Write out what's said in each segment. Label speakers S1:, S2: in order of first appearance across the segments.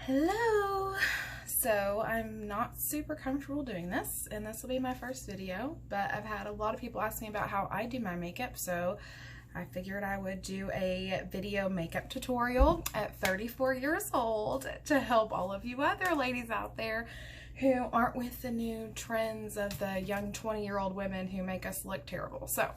S1: Hello! So I'm not super comfortable doing this, and this will be my first video, but I've had a lot of people ask me about how I do my makeup, so I figured I would do a video makeup tutorial at 34 years old to help all of you other ladies out there who aren't with the new trends of the young 20-year-old women who make us look terrible. So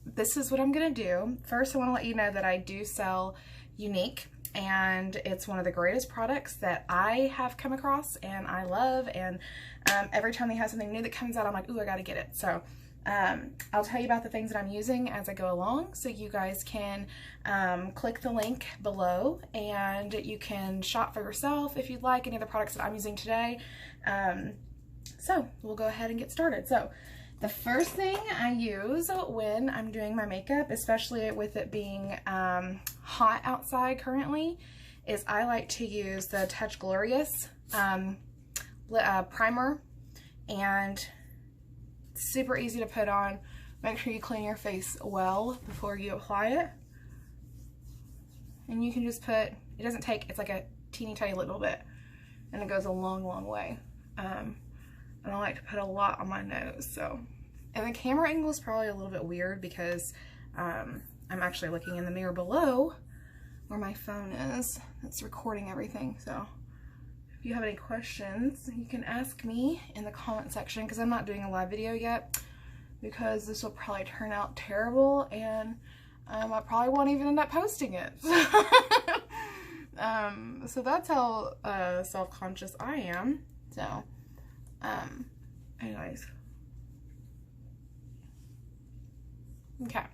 S1: this is what I'm gonna do. First, I want to let you know that I do sell Younique, and it's one of the greatest products that I have come across and I love, and every time they have something new that comes out, I'm like, ooh, I gotta get it. So I'll tell you about the things that I'm using as I go along, so you guys can click the link below and you can shop for yourself if you'd like any of the products that I'm using today. So we'll go ahead and get started. So the first thing I use when I'm doing my makeup, especially with it being hot outside currently, is I like to use the Touch Glorious primer, and it's super easy to put on. Make sure you clean your face well before you apply it, and you can just put, it doesn't take, it's like a teeny tiny little bit, and it goes a long way. And I like to put a lot on my nose. So, and the camera angle is probably a little bit weird because I'm actually looking in the mirror below where my phone is. It's recording everything. So if you have any questions, you can ask me in the comment section, because I'm not doing a live video yet because this will probably turn out terrible, and I probably won't even end up posting it. So that's how self-conscious I am. So anyways, okay,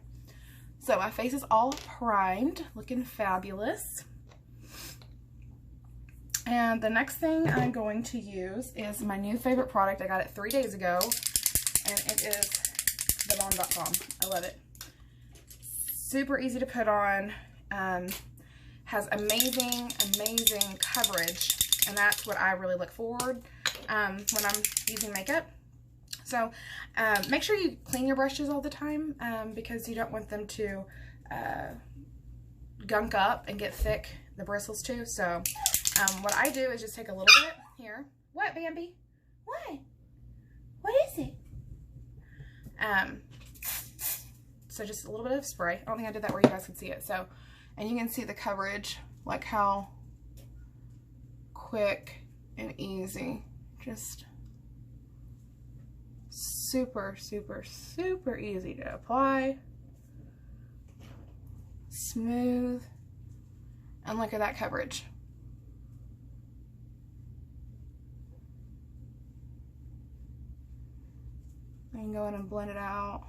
S1: so my face is all primed, looking fabulous. And the next thing I'm going to use is my new favorite product. I got it 3 days ago, and it is the Bomb.com. I love it. Super easy to put on, has amazing coverage, and that's what I really look forward when I'm using makeup. So make sure you clean your brushes all the time, because you don't want them to gunk up and get thick, the bristles too. So what I do is just take a little bit here. What, Bambi? What? What is it? So just a little bit of spray. I don't think I did that where you guys could see it. So, and you can see the coverage, like how quick and easy. Just super easy to apply. Smooth. And look at that coverage. I can go in and blend it out.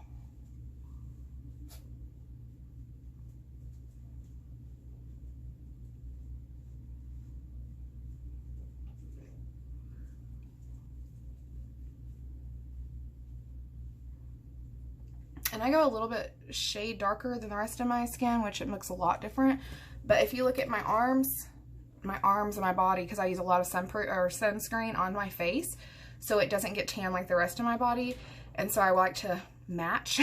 S1: And I go a little bit shade darker than the rest of my skin, which it looks a lot different. But if you look at my arms and my body, because I use a lot of sunscreen on my face, so it doesn't get tan like the rest of my body. And so I like to match.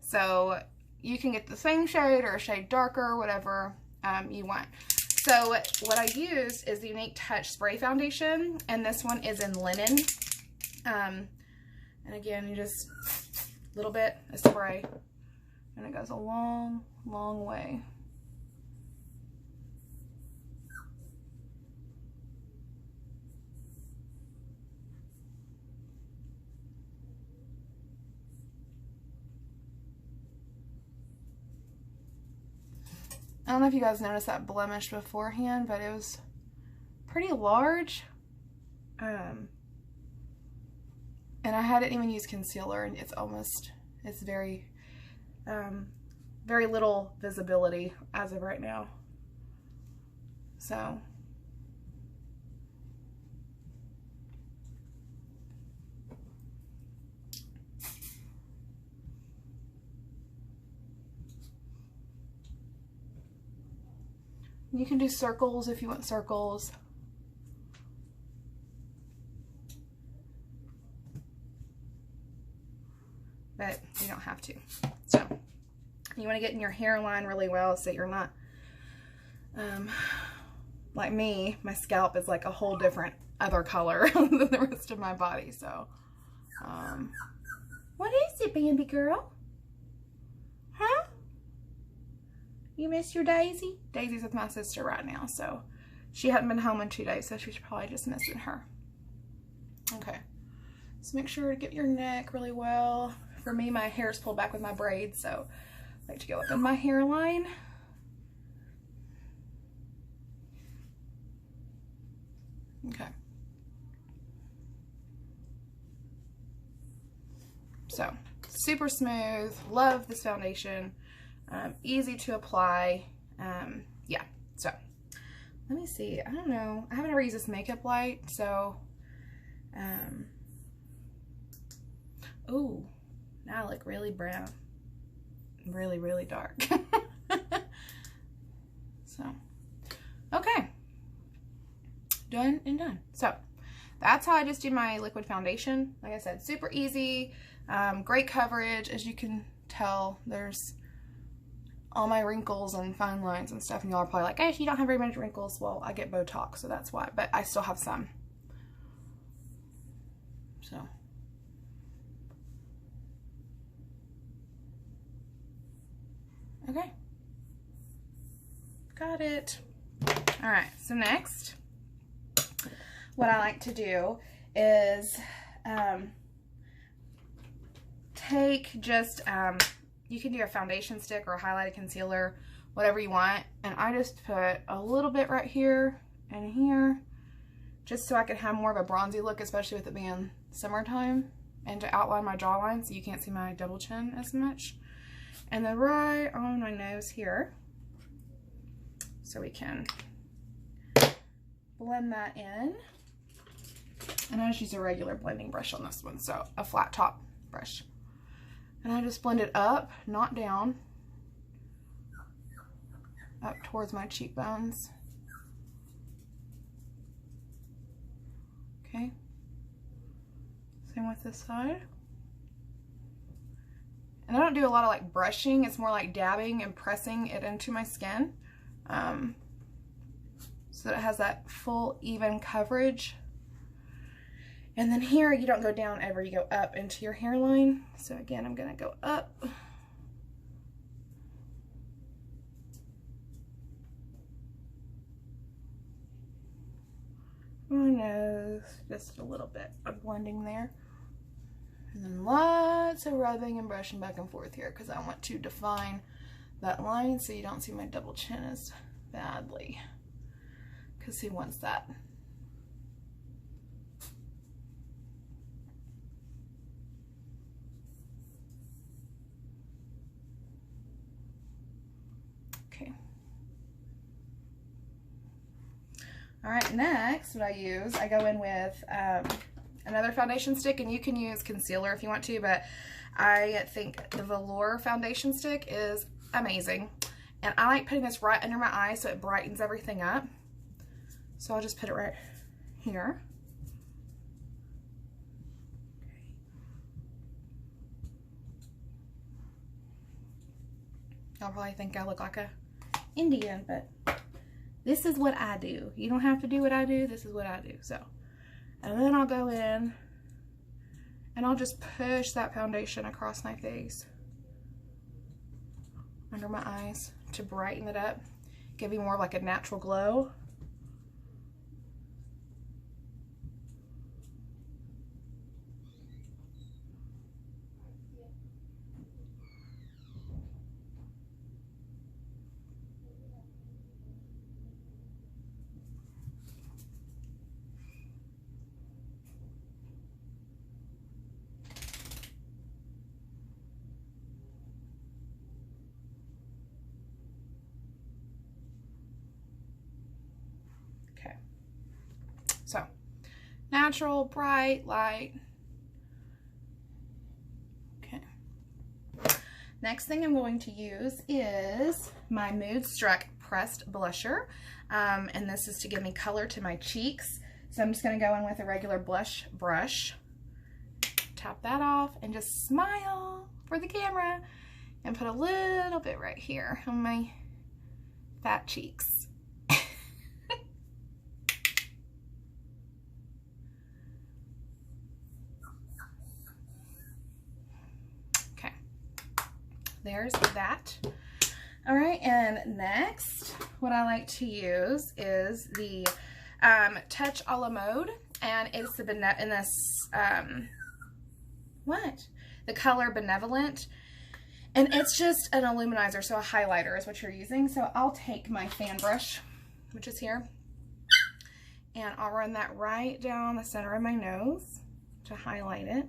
S1: So you can get the same shade or a shade darker, whatever you want. So what I used is the Younique Touch Spray Foundation, and this one is in linen. And again, you just little bit of spray, and it goes a long way. I don't know if you guys noticed that blemish beforehand, but it was pretty large. And I hadn't even used concealer, and it's very little visibility as of right now. So you can do circles if you want circles. But you don't have to. So you want to get in your hairline really well so you're not like me, my scalp is like a whole different other color than the rest of my body. So, what is it, Bambi girl? Huh? You miss your Daisy? Daisy's with my sister right now, so she hadn't been home in 2 days, so she's probably just missing her. Okay, so make sure to get your neck really well. For me, my hair is pulled back with my braids, so I like to go up in my hairline. Okay. So, super smooth. Love this foundation. Easy to apply. Yeah, so let me see. I don't know. I haven't ever used this makeup light, so ooh, now I look really brown. Really, really dark. So, okay. Done and done. So, that's how I just do my liquid foundation. Like I said, super easy, great coverage. As you can tell, there's all my wrinkles and fine lines and stuff, and y'all are probably like, hey, you don't have very many wrinkles. Well, I get Botox, so that's why, but I still have some. So. Okay. Got it. All right, so next, what I like to do is take just, you can do a foundation stick or a highlighted concealer, whatever you want, and I just put a little bit right here and here, just so I could have more of a bronzy look, especially with it being summertime, and to outline my jawline so you can't see my double chin as much. And then right on my nose here, so we can blend that in. And I just use a regular blending brush on this one, so a flat top brush. And I just blend it up, not down, up towards my cheekbones. Okay. Same with this side. And I don't do a lot of like brushing, it's more like dabbing and pressing it into my skin. So that it has that full even coverage. And then here you don't go down ever, you go up into your hairline. So again, I'm gonna go up. My nose, just a little bit of blending there. And then lots of rubbing and brushing back and forth here because I want to define that line so you don't see my double chin as badly. Because who wants that? Okay. All right, next what I use, I go in with another foundation stick, and you can use concealer if you want to, but I think the Velour foundation stick is amazing. And I like putting this right under my eye so it brightens everything up. So I'll just put it right here. Y'all probably think I look like a Indian, but this is what I do. You don't have to do what I do. This is what I do. So, and then I'll go in and I'll just push that foundation across my face, under my eyes, to brighten it up, give you more of like a natural glow. So, natural, bright, light. Okay. Next thing I'm going to use is my Mood Struck Pressed Blusher. And this is to give me color to my cheeks. So I'm just going to go in with a regular blush brush. Tap that off and just smile for the camera. And put a little bit right here on my fat cheeks. there's that. All right, and next, what I like to use is the Touch a la Mode, and it's the the color Benevolent, and it's just an illuminizer, so a highlighter is what you're using. So I'll take my fan brush, which is here, and I'll run that right down the center of my nose to highlight it.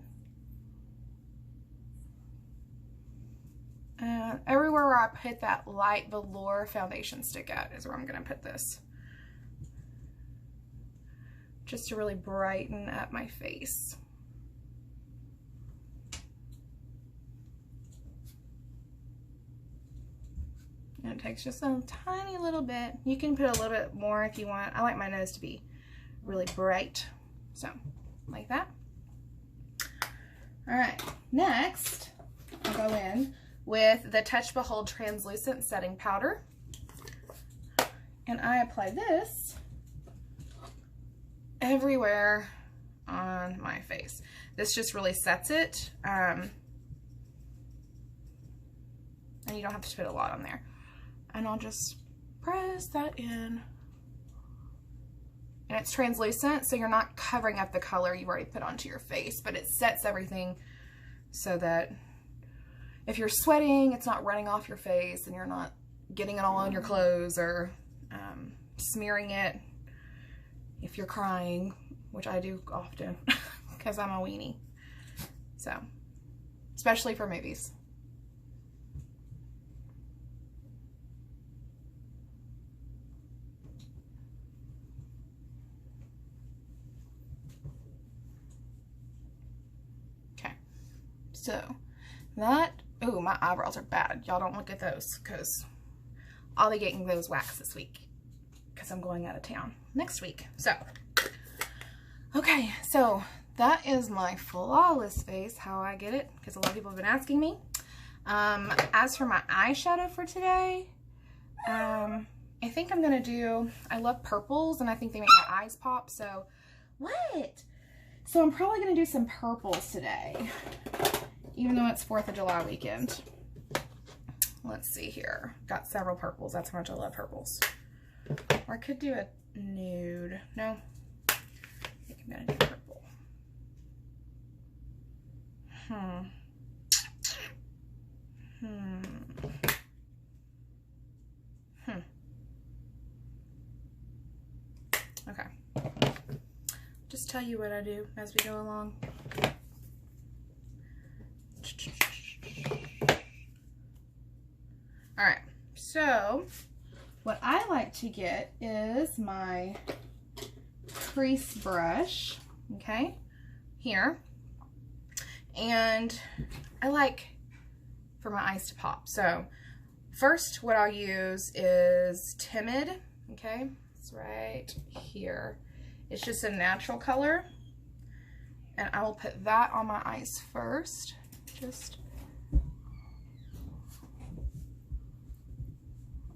S1: Everywhere where I put that light velour foundation stick at is where I'm going to put this, just to really brighten up my face. And it takes just a tiny little bit. You can put a little bit more if you want. I like my nose to be really bright, so like that. All right, next I'll go in with the Touch Behold Translucent Setting Powder, and I apply this everywhere on my face. This just really sets it, and you don't have to put a lot on there. And I'll just press that in, and it's translucent, so you're not covering up the color you've already put onto your face, but it sets everything so that if you're sweating, it's not running off your face and you're not getting it all on your clothes or smearing it if you're crying, which I do often because I'm a weenie. So, especially for movies. Okay, so that, ooh, my eyebrows are bad. Y'all don't look at those because I'll be getting those waxed this week because I'm going out of town next week. So, okay, so that is my flawless face, how I get it, because a lot of people have been asking me. As for my eyeshadow for today, I think I'm going to do, I love purples and I think they make my eyes pop, so, what? So I'm probably going to do some purples today, even though it's 4th of July weekend. Let's see here. Got several purples. That's how much I love purples. Or I could do a nude. No. I think I'm going to do purple. Okay. Just tell you what I do as we go along. All right, so what I like to get is my crease brush, okay, here, and I like for my eyes to pop. So first what I'll use is Timid, okay, it's right here. It's just a natural color, and I will put that on my eyes first, just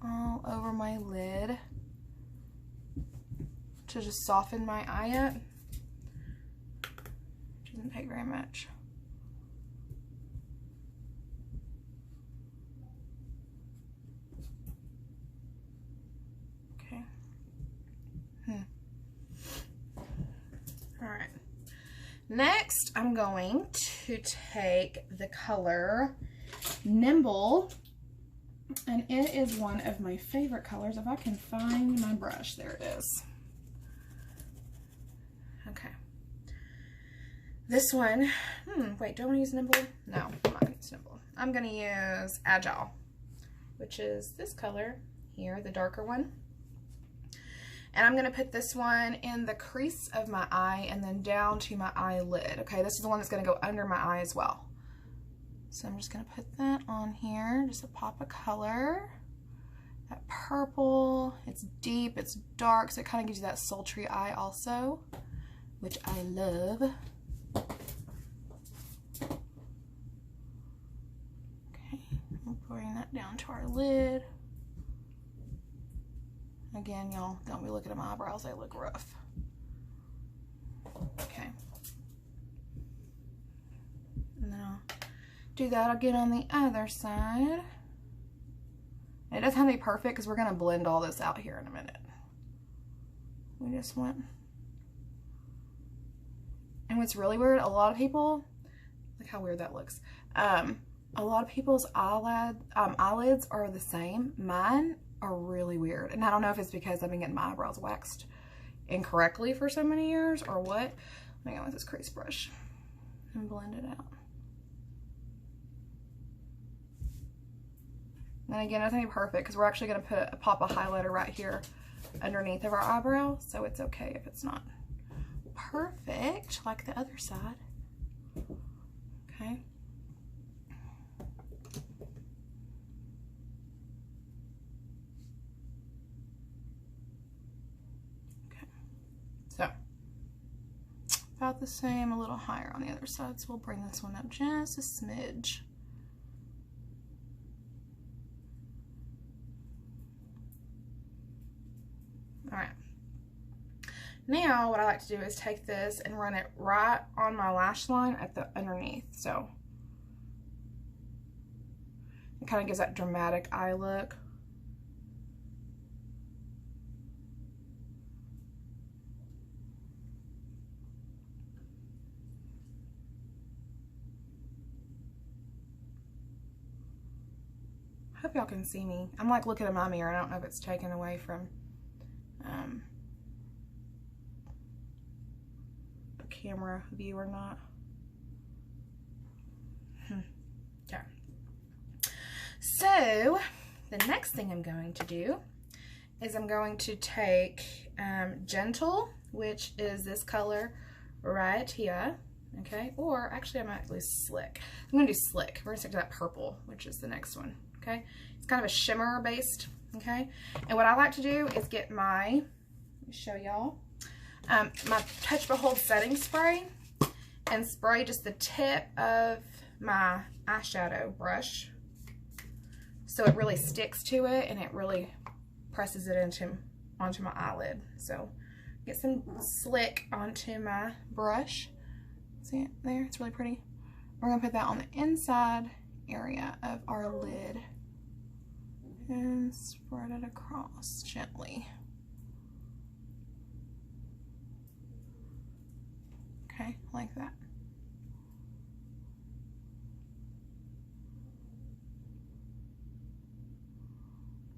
S1: all over my lid to just soften my eye up. Doesn't take very much. Okay. All right. Next, I'm going to take the color Nimble, and it is one of my favorite colors. If I can find my brush, there it is. Okay. This one, wait, do I want to use Nimble? No, I'm not going to use Nimble. I'm going to use Agile, which is this color here, the darker one. And I'm going to put this one in the crease of my eye and then down to my eyelid. Okay, this is the one that's going to go under my eye as well. So I'm just going to put that on here, just a pop of color. That purple, it's deep, it's dark, so it kind of gives you that sultry eye also, which I love. Okay, we'll bring that down to our lid. Again, y'all, don't be looking at my eyebrows, they look rough. Okay. Now, Do that again on the other side. It doesn't have to be perfect because we're going to blend all this out here in a minute. We just went. And what's really weird, a lot of people, look how weird that looks. A lot of people's eyelids are the same. Mine are really weird. And I don't know if it's because I've been getting my eyebrows waxed incorrectly for so many years or what. I'm going to go with this crease brush and blend it out. And again, it's not perfect because we're actually going to pop a highlighter right here underneath of our eyebrow, so it's okay if it's not perfect like the other side. Okay. Okay. So about the same, a little higher on the other side, so we'll bring this one up just a smidge. All right. Now what I like to do is take this and run it right on my lash line at the underneath. So it kind of gives that dramatic eye look. I hope y'all can see me. I'm like looking at my mirror. I don't know if it's taken away from the camera view or not. Okay. So the next thing I'm going to do is I'm going to take Gentle, which is this color right here. Okay, or actually I might do Slick. I'm going to do Slick. We're going to stick to that purple, which is the next one. Okay, it's kind of a shimmer based. Okay, and what I like to do is get my, let me show y'all, my Touch Behold setting spray and spray just the tip of my eyeshadow brush so it really sticks to it and it really presses it onto my eyelid. So get some Slick onto my brush. See it there? It's really pretty. We're going to put that on the inside area of our lid and spread it across gently. Okay, like that.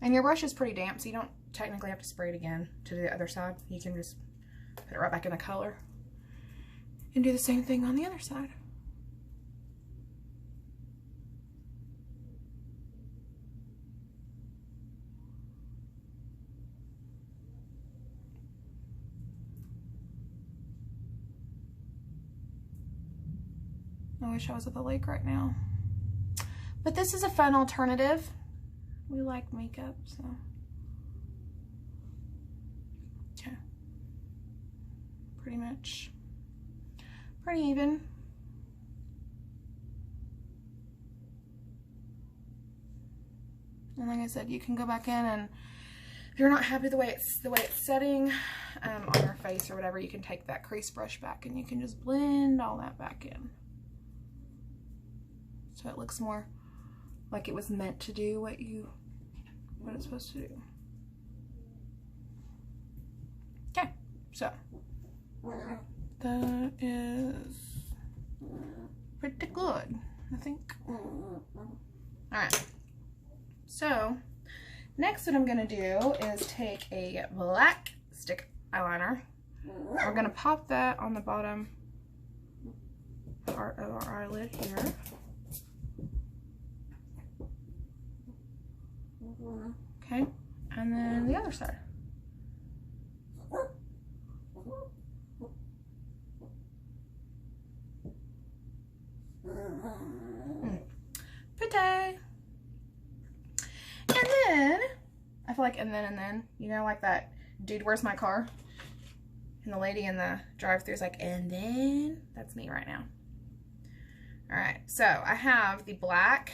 S1: And your brush is pretty damp, so you don't technically have to spray it again to the other side. You can just put it right back in the color and do the same thing on the other side. I wish I was at the lake right now. But this is a fun alternative. We like makeup, so. Okay. Pretty much. Pretty even. And like I said, you can go back in and if you're not happy the way it's setting on your face or whatever, you can take that crease brush back and you can just blend all that back in. So it looks more like it was meant to do what it's supposed to do. Okay, so that is pretty good, I think. Alright, so next what I'm going to do is take a black stick eyeliner. We're going to pop that on the bottom part of our eyelid here. Okay, and then the other side. Pretty. And then, I feel like and then, you know, like that dude, where's my car? And the lady in the drive-thru is like, and then, that's me right now. Alright, so I have the black,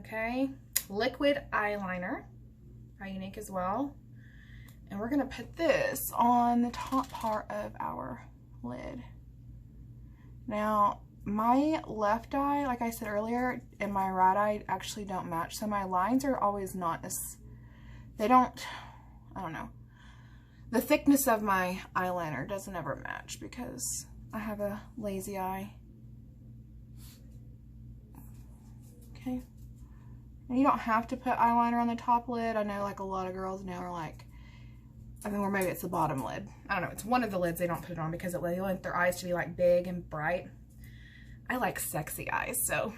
S1: okay, liquid eyeliner by Younique as well, and we're gonna put this on the top part of our lid. Now my left eye, like I said earlier, and my right eye actually don't match. So my lines are always not as, they don't, I don't know. The thickness of my eyeliner doesn't ever match because I have a lazy eye. Okay. And you don't have to put eyeliner on the top lid. I know like a lot of girls now are like, I mean, or maybe it's the bottom lid. I don't know. It's one of the lids they don't put it on because they want their eyes to be like big and bright. I like sexy eyes, so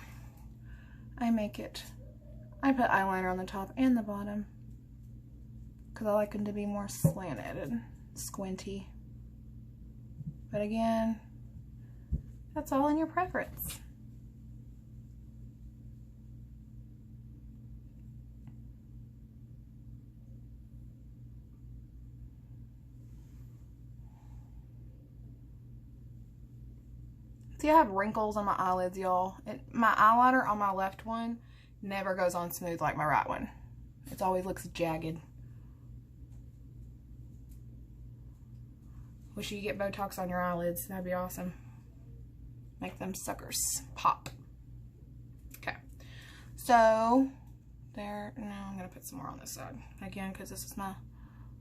S1: I put eyeliner on the top and the bottom because I like them to be more slanted and squinty. But again, that's all in your preference. See, I have wrinkles on my eyelids, y'all. My eyeliner on my left one never goes on smooth like my right one. It always looks jagged. Wish you could get Botox on your eyelids. That'd be awesome. Make them suckers pop. Okay. So, there. Now I'm going to put some more on this side. Again, because this is my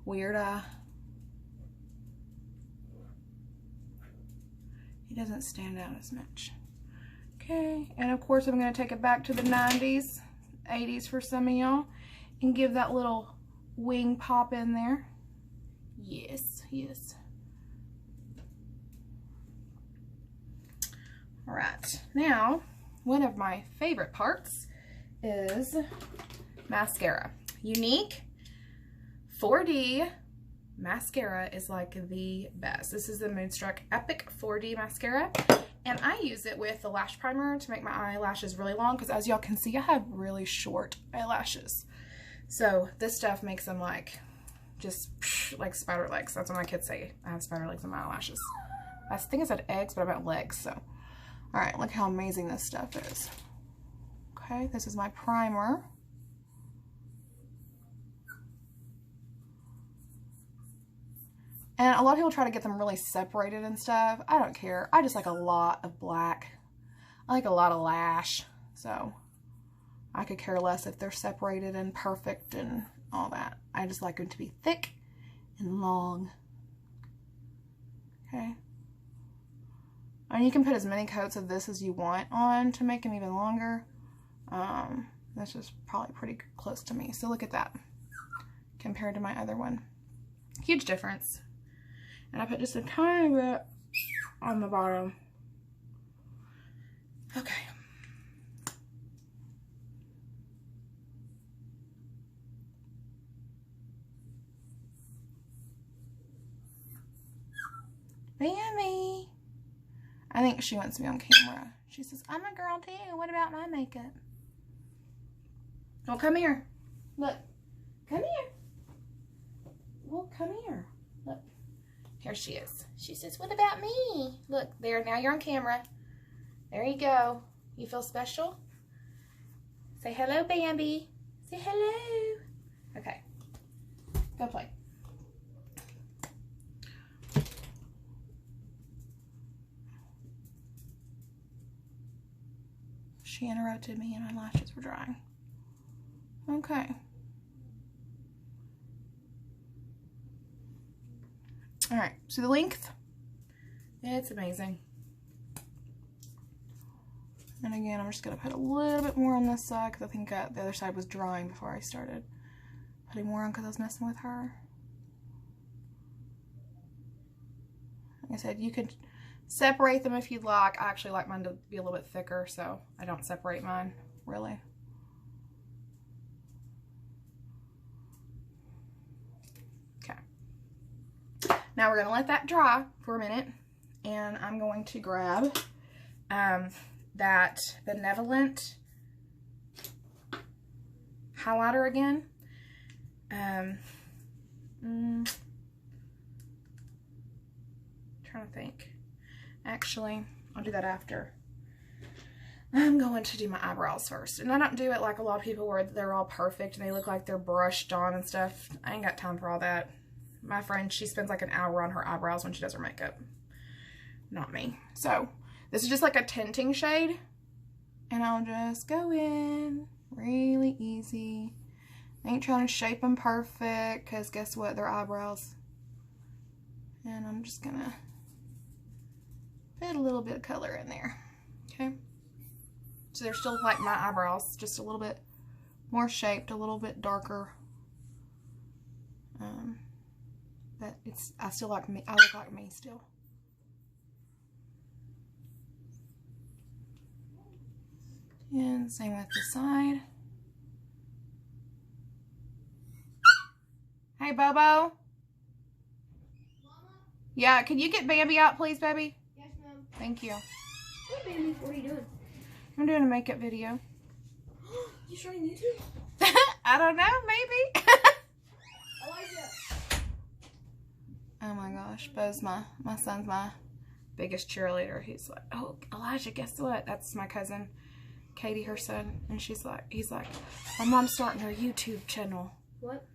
S1: weird eye. It doesn't stand out as much. Okay, and of course I'm going to take it back to the 90s, 80s for some of y'all, and give that little wing pop in there. Yes, yes. All right, now one of my favorite parts is mascara. Younique 4D mascara is like the best. This is the Moonstruck Epic 4D mascara, and I use it with the lash primer to make my eyelashes really long because, as y'all can see, I have really short eyelashes. So this stuff makes them like just like spider legs. That's what my kids say. I have spider legs in my eyelashes. I think I said eggs, but I meant legs. So all right, look how amazing this stuff is. Okay, this is my primer. And a lot of people try to get them really separated and stuff. I don't care. I just like a lot of black. I like a lot of lash. So I could care less if they're separated and perfect and all that. I just like them to be thick and long. Okay. And you can put as many coats of this as you want on to make them even longer. That's just probably pretty close to me. So look at that compared to my other one. Huge difference. And I put just a tiny bit on the bottom. Okay. Bambi. I think she wants me on camera. She says, I'm a girl too. What about my makeup? Well, come here. Look. Come here. Well, come here. Look. Here she is. She says, what about me? Look, there, now you're on camera. There you go. You feel special? Say hello, Bambi. Say hello. Okay. Go play. She interrupted me and my lashes were drying. Okay. All right, so the length, it's amazing. And again, I'm just gonna put a little bit more on this side because I think the other side was drying before I started putting more on because I was messing with her. Like I said, you could separate them if you'd like. I actually like mine to be a little bit thicker, so I don't separate mine, really. Now we're going to let that dry for a minute, and I'm going to grab that Benevolent highlighter again. Trying to think. Actually, I'll do that after. I'm going to do my eyebrows first. And I don't do it like a lot of people where they're all perfect and they look like they're brushed on and stuff. I ain't got time for all that. My friend, she spends like an hour on her eyebrows when she does her makeup. Not me. So, This is just like a tinting shade. And I'll just go in really easy. I ain't trying to shape them perfect because guess what? They're eyebrows. And I'm just going to put a little bit of color in there. Okay. So they're still like my eyebrows, just a little bit more shaped, a little bit darker. But I still like me. I look like me still. And same with the side. Hey, Bobo. Mama? Yeah, can you get Bambi out, please, baby?
S2: Yes, ma'am.
S1: Thank you.
S2: Hey, Bambi, what are you doing?
S1: I'm doing a makeup video.
S2: You starting YouTube?
S1: I don't know, maybe.
S2: Elijah.
S1: Oh my gosh, Bo's my son's my biggest cheerleader. He's like, oh, Elijah, guess what? That's my cousin, Katie, her son. And he's like, my mom's starting her YouTube channel.
S2: What?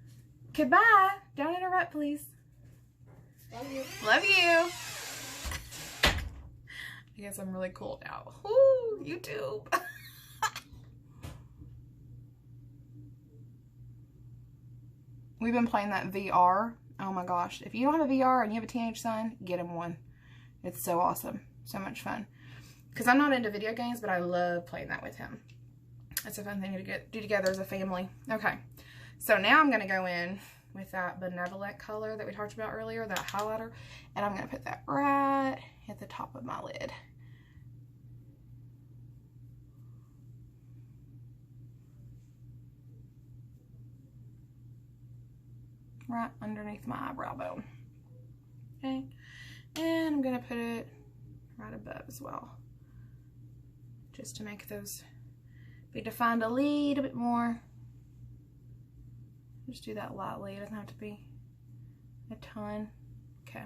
S1: Goodbye. Don't interrupt, please.
S2: Love you.
S1: Love you. I guess I'm really cool now. Woo, YouTube. We've been playing that VR. Oh my gosh. If you don't have a VR and you have a teenage son, get him one. It's so awesome. So much fun. Because I'm not into video games, but I love playing that with him. It's a fun thing to do together as a family. Okay. So now I'm going to go in with that benevolent color that we talked about earlier, that highlighter. And I'm going to put that right at the top of my lid. Right underneath my eyebrow bone. Okay. And I'm going to put it right above as well. Just to make those be defined a little bit more. Just do that lightly. It doesn't have to be a ton. Okay.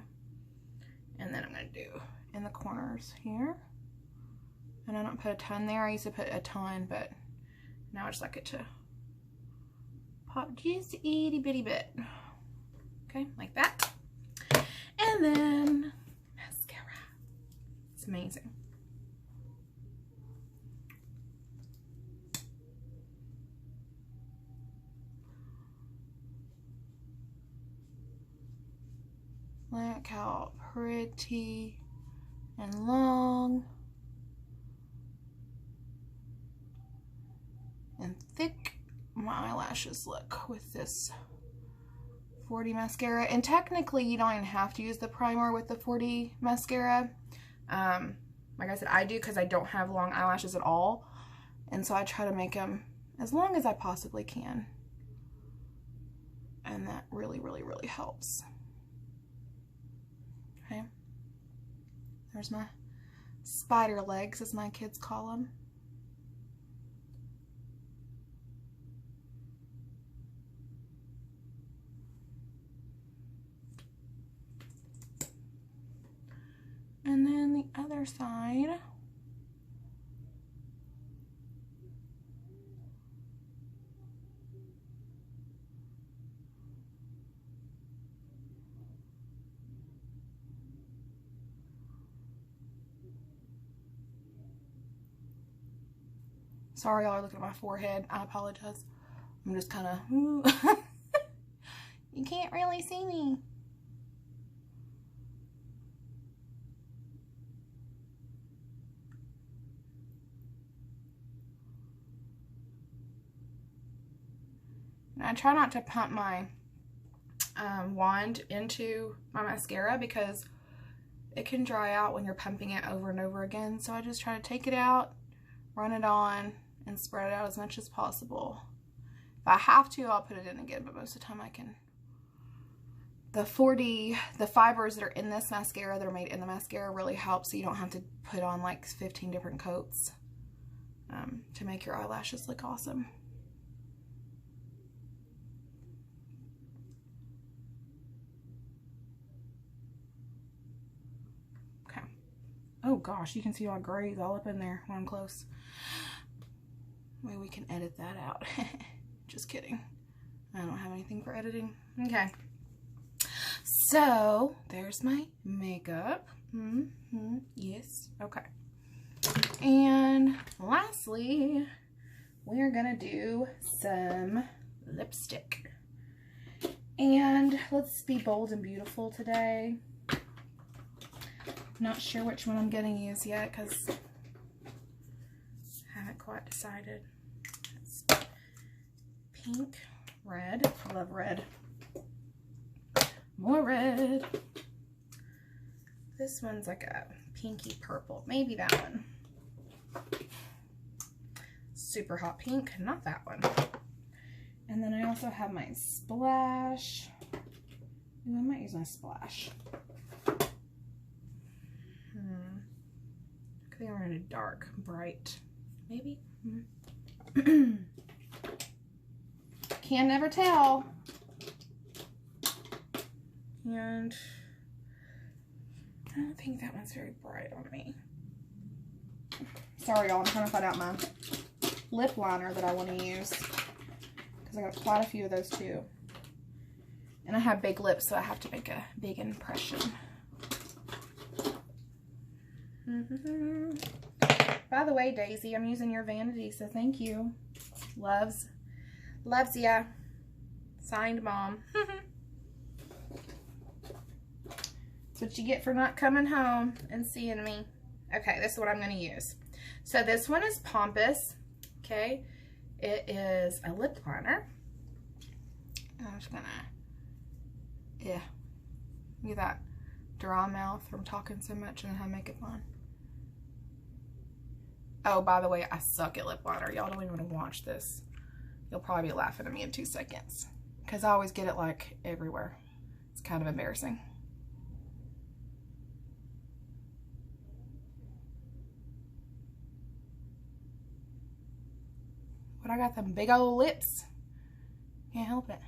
S1: And then I'm going to do in the corners here. And I don't put a ton there. I used to put a ton, but now I just like it to pop just a itty bitty bit. Okay, like that. And then mascara. It's amazing. Look how pretty and long and thick my eyelashes look with this 4D mascara. And technically you don't even have to use the primer with the 4D mascara. Like I said, I do because I don't have long eyelashes at all, and so I try to make them as long as I possibly can, and that really helps. Okay, there's my spider legs, as my kids call them. And then the other side. Sorry, y'all are looking at my forehead. I apologize. I'm just kind of, you can't really see me. And I try not to pump my wand into my mascara because it can dry out when you're pumping it over and over again. So I just try to take it out, run it on, and spread it out as much as possible. If I have to, I'll put it in again, but most of the time I can. The 4D, the fibers that are in this mascara, that are made in the mascara, really help, so you don't have to put on like 15 different coats to make your eyelashes look awesome. Okay. Oh gosh, you can see all grays all up in there when I'm close. Maybe we can edit that out. Just kidding. I don't have anything for editing. Okay. So, there's my makeup. Yes. Okay. And lastly, we are gonna do some lipstick. And let's be bold and beautiful today. Not sure which one I'm gonna use yet because I haven't quite decided. It's pink, red. I love red. More red. This one's like a pinky purple. Maybe that one. Super hot pink. Not that one. And then I also have my splash. Ooh, I might use my splash. I think I'm going to do dark, bright. Maybe? Can never tell. And I don't think that one's very bright on me. Sorry, y'all. I'm trying to find out my lip liner that I want to use. Because I got quite a few of those too. And I have big lips, so I have to make a big impression. By the way, Daisy, I'm using your vanity, so thank you. Loves ya. Signed, Mom. That's what you get for not coming home and seeing me. Okay, this is what I'm going to use. So this one is Pompous. Okay, it is a lip liner. I'm just gonna, get that dry mouth from talking so much and have makeup on. Oh, by the way, I suck at lip liner. Y'all don't even want to watch this. You'll probably be laughing at me in 2 seconds because I always get it like everywhere. It's kind of embarrassing. But I got them big old lips. Can't help it.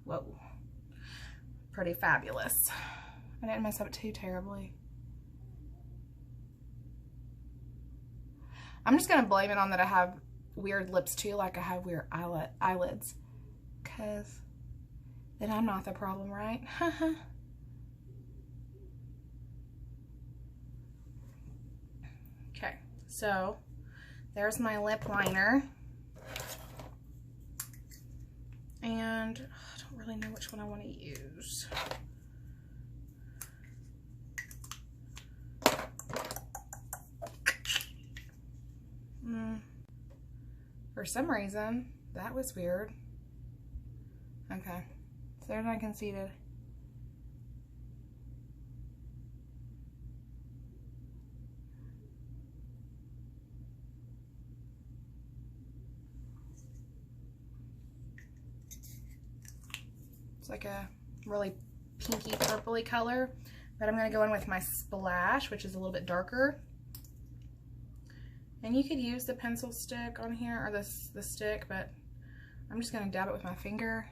S1: Whoa. Pretty fabulous. I didn't mess up too terribly. I'm just going to blame it on that I have weird lips too, like I have weird eyelids. Because then I'm not the problem, right? Okay, so there's my lip liner. And I don't really know which one I want to use. For some reason, that was weird. Okay, so there's my conceited. It's like a really pinky purpley color, but I'm going to go in with my splash, which is a little bit darker. And you could use the pencil stick on here, or the stick, but I'm just going to dab it with my finger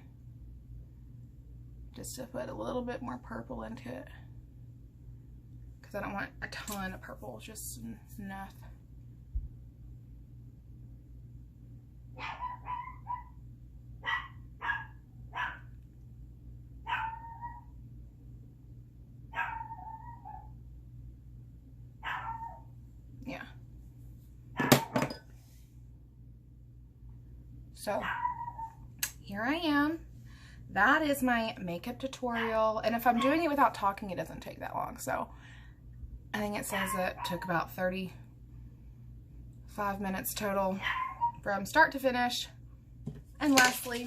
S1: just to put a little bit more purple into it. Because I don't want a ton of purple, just enough. Yeah. So here I am. That is my makeup tutorial. And if I'm doing it without talking, it doesn't take that long. So I think it says it took about 35 minutes total from start to finish. And lastly,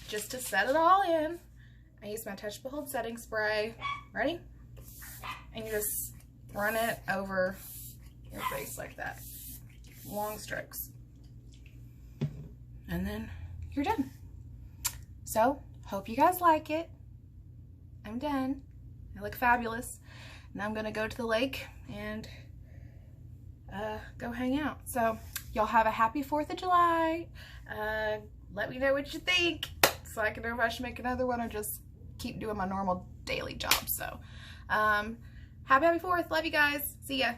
S1: just to set it all in, I use my Touch Behold setting spray. Ready? And you just run it over your face like that. Long strokes. And then you're done. So, hope you guys like it. I'm done. I look fabulous. Now I'm going to go to the lake and go hang out. So, y'all have a happy 4th of July. Let me know what you think so I can know if I should make another one or just keep doing my normal daily job. So, happy 4th. Love you guys. See ya.